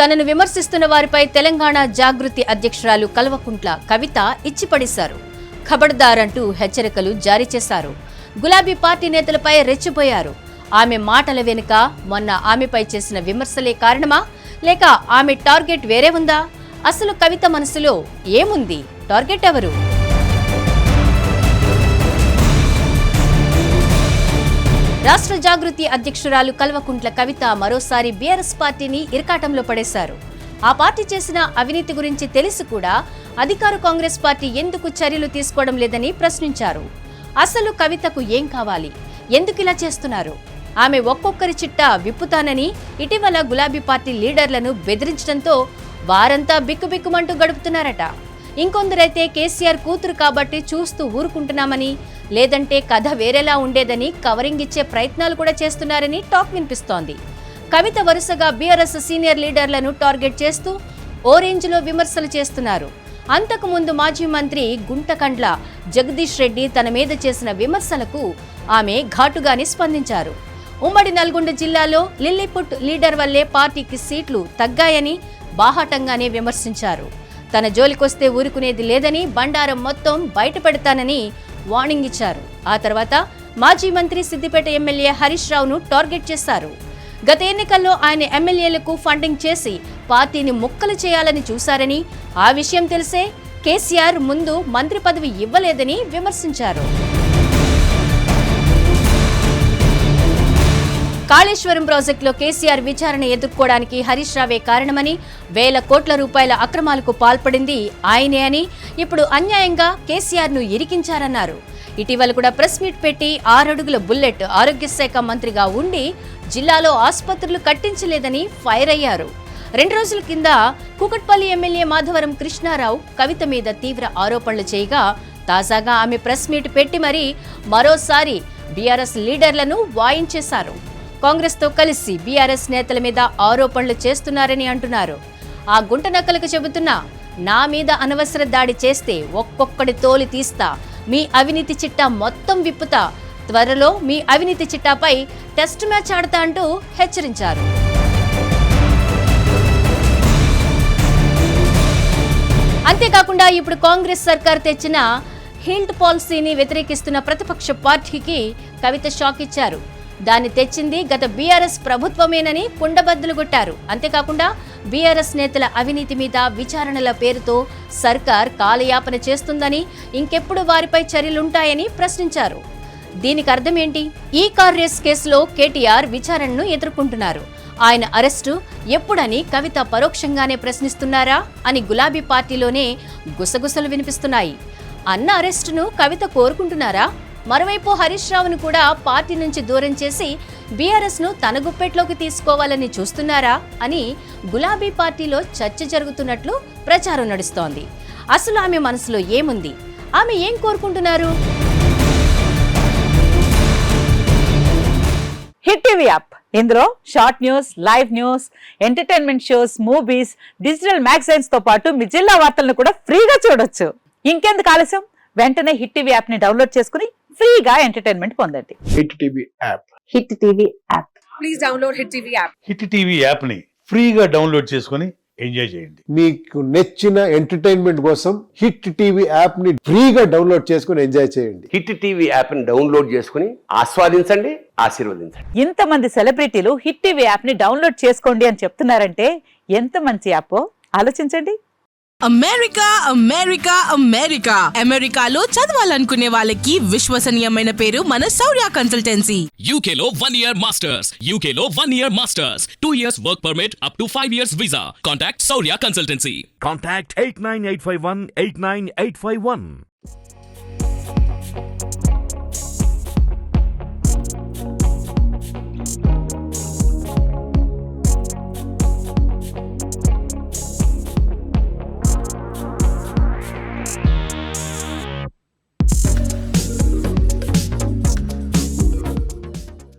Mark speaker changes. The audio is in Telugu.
Speaker 1: తనను విమర్శిస్తున్న వారిపై తెలంగాణ జాగృతి అధ్యక్షురాలు కల్వకుంట్ల కవిత ఇచ్చిపడేశారు. ఖబర్దార్ అంటూ హెచ్చరికలు జారీ చేశారు. గులాబీ పార్టీ నేతలపై రెచ్చిపోయారు. ఆమె మాటల వెనుక మొన్న ఆమెపై చేసిన విమర్శలే కారణమా, లేక ఆమె టార్గెట్ వేరే ఉందా? అసలు కవిత మనసులో ఏముంది? టార్గెట్ ఎవరు? రాష్ట్ర జాగృతి అధ్యక్షురాలు కల్వకుంట్ల కవిత మరోసారి బీఆర్ఎస్ పార్టీని ఇరకాటంలో పడేశారు. ఆ పార్టీ చేసిన అవినీతి గురించి తెలిసి కూడా అధికార కాంగ్రెస్ పార్టీ ఎందుకు చర్యలు తీసుకోవడం లేదని ప్రశ్నించారు. అసలు కవితకు ఏం కావాలి? ఎందుకిలా చేస్తున్నారు? ఆమె ఒక్కొక్కరి చిట్టా విప్పుతానని ఇటీవల గులాబీ పార్టీ లీడర్లను బెదిరించడంతో వారంతా బిక్కుబిక్కుమంటూ గడుపుతున్నారట. ఇంకొందరైతే కేసీఆర్ కూతురు కాబట్టి చూస్తూ ఊరుకుంటున్నామని, లేదంటే కథ వేరేలా ఉండేదని కవరింగ్ ఇచ్చే ప్రయత్నాలు కూడా చేస్తున్నారని టాక్ వినిపిస్తోంది. కవిత వరుసగా బీఆర్ఎస్ సీనియర్ లీడర్లను టార్గెట్ చేస్తూ ఓ రేంజ్లో విమర్శలు చేస్తున్నారు. అంతకుముందు మాజీ మంత్రి గుంటకండ్ల జగదీష్ రెడ్డి తన మీద చేసిన విమర్శలకు ఆమె ఘాటుగానే స్పందించారు. ఉమ్మడి నల్గొండ జిల్లాలో లిల్లీపుట్ లీడర్ వల్లే పార్టీకి సీట్లు తగ్గాయని బాహాటంగానే విమర్శించారు. తన జోలికొస్తే ఊరుకునేది లేదని, బండారం మొత్తం బయటపెడతానని వార్నింగ్ ఇచ్చారు. ఆ తర్వాత మాజీ మంత్రి సిద్దిపేట ఎమ్మెల్యే హరీష్ రావును టార్గెట్ చేశారు. గత ఎన్నికల్లో ఆయన ఎమ్మెల్యేలకు ఫండింగ్ చేసి పార్టీని ముక్కలు చేయాలని చూశారని, ఆ విషయం తెలిసే కేసీఆర్ ముందు మంత్రి పదవి ఇవ్వలేదని విమర్శించారు. కాళేశ్వరం ప్రాజెక్టులో కేసీఆర్ విచారణ ఎదుర్కోవడానికి హరీష్ రావే కారణమని, వేల కోట్ల రూపాయల అక్రమాలకు పాల్పడింది ఆయనే అని, ఇప్పుడు అన్యాయంగా కేసీఆర్ ను ఇరికించారన్నారు. ఇటీవల కూడా ప్రెస్ మీట్ పెట్టి 6 అడుగుల బుల్లెట్ ఆరోగ్య శాఖ మంత్రిగా ఉండి జిల్లాలో ఆసుపత్రులు కట్టించలేదని ఫైర్ అయ్యారు. 2 రోజుల కింద కూకట్పల్లి ఎమ్మెల్యే మాధవరం కృష్ణారావు కవిత మీద తీవ్ర ఆరోపణలు చేయగా, తాజాగా ఆమె ప్రెస్ మీట్ పెట్టి మరీ మరోసారి బీఆర్ఎస్ లీడర్లను వాయించేశారు. కాంగ్రెస్ తో కలిసి బీఆర్ఎస్ నేతల మీద ఆరోపణలు చేస్తున్నారని అంటున్నారు. ఆ గుంట నక్కలకు చెబుతున్నా, నా మీద అనవసర దాడి చేస్తే ఒక్కొక్కడి తోలు తీస్తా, మీ అవినీతి చిట్టా మొత్తం విప్పుతా, త్వరలో మీ అవినీతి చిట్టాపై టెస్ట్ మ్యాచ్ ఆడతా అంటూ హెచ్చరించారు. అంతేకాకుండా ఇప్పుడు కాంగ్రెస్ సర్కార్ తెచ్చిన హిల్ట్ పాలసీని వ్యతిరేకిస్తున్న ప్రతిపక్ష పార్టీకి కవిత షాక్ ఇచ్చారు. దాన్ని తెచ్చింది గత బీఆర్ఎస్ ప్రభుత్వమేనని కుండబద్దలు కొట్టారు. అంతేకాకుండా బీఆర్ఎస్ నేతల అవినీతి మీద విచారణల పేరుతో సర్కార్ కాలయాపన చేస్తుందని, ఇంకెప్పుడు వారిపై చర్యలుంటాయని ప్రశ్నించారు. దీనికి అర్థమేంటి? ఈ కార్ రేస్ కేసులో కేటీఆర్ విచారణను ఎదుర్కొంటున్నారు. ఆయన అరెస్టు ఎప్పుడని కవిత పరోక్షంగానే ప్రశ్నిస్తున్నారా అని గులాబీ పార్టీలోనే గుసగుసలు వినిపిస్తున్నాయి. అన్న అరెస్టును కవిత కోరుకుంటున్నారా? మరోవైపు హరీష్ రావును కూడా పార్టీ నుంచి దూరం చేసి బీఆర్ఎస్ ను తన గుప్పెట్లోకి తీసుకోవాలని చూస్తున్నారా అని గులాబీ పార్టీలో చర్చ జరుగుతున్నట్లు ప్రచారం నడుస్తోంది. అసలు ఆమె మనసులో ఏముంది? ఆమె ఏం కోరుకుంటున్నారు?
Speaker 2: హిట్ టీవీ యాప్, ఇందులో short news, live news, entertainment shows, movies, digital magazines తో పాటు మీ జిల్లా వార్తలను కూడా ఫ్రీగా చూడొచ్చు. ఇంకెందుకు ఆలస్యం? వెంటనే హిట్ టీవీ యాప్ ని డౌన్లోడ్ చేసుకుని ఫ్రీగా ఎంటర్టైన్మెంట్ పొందండి.
Speaker 3: Hit TV app.
Speaker 2: Hit TV app.
Speaker 4: Please download hit TV app.
Speaker 5: Hit TV app ని ఫ్రీగా డౌన్లోడ్ చేసుకుని ఎంజాయ్ చేయండి.
Speaker 3: మీకు నచ్చిన ఎంటర్టైన్మెంట్ కోసం హిట్ టీవీ యాప్ ని ఫ్రీగా డౌన్లోడ్ చేసుకుని ఎంజాయ్ చేయండి.
Speaker 6: హిట్ టీవీ యాప్ ని డౌన్లోడ్ చేసుకుని ఆస్వాదించండి, ఆశీర్వదించండి.
Speaker 2: ఇంతమంది సెలబ్రిటీలు హిట్ టీవీ యాప్ ని డౌన్లోడ్ చేసుకోండి అని చెప్తున్నారంటే ఎంత మంచి యాప్ ఆలోచించండి.
Speaker 4: అమెరికా అమెరికా అమెరికా అమెరికాలో చదవాలనుకునే వాళ్ళకి విశ్వసనీయమైన పేరు మన శౌర్య కన్సల్టెన్సీ.
Speaker 7: UK లో 1 year masters, UK లో 1 year masters, 2 years work permit up to 5 years visa. Contact Saurya Consultancy.
Speaker 8: Contact 89851 89851.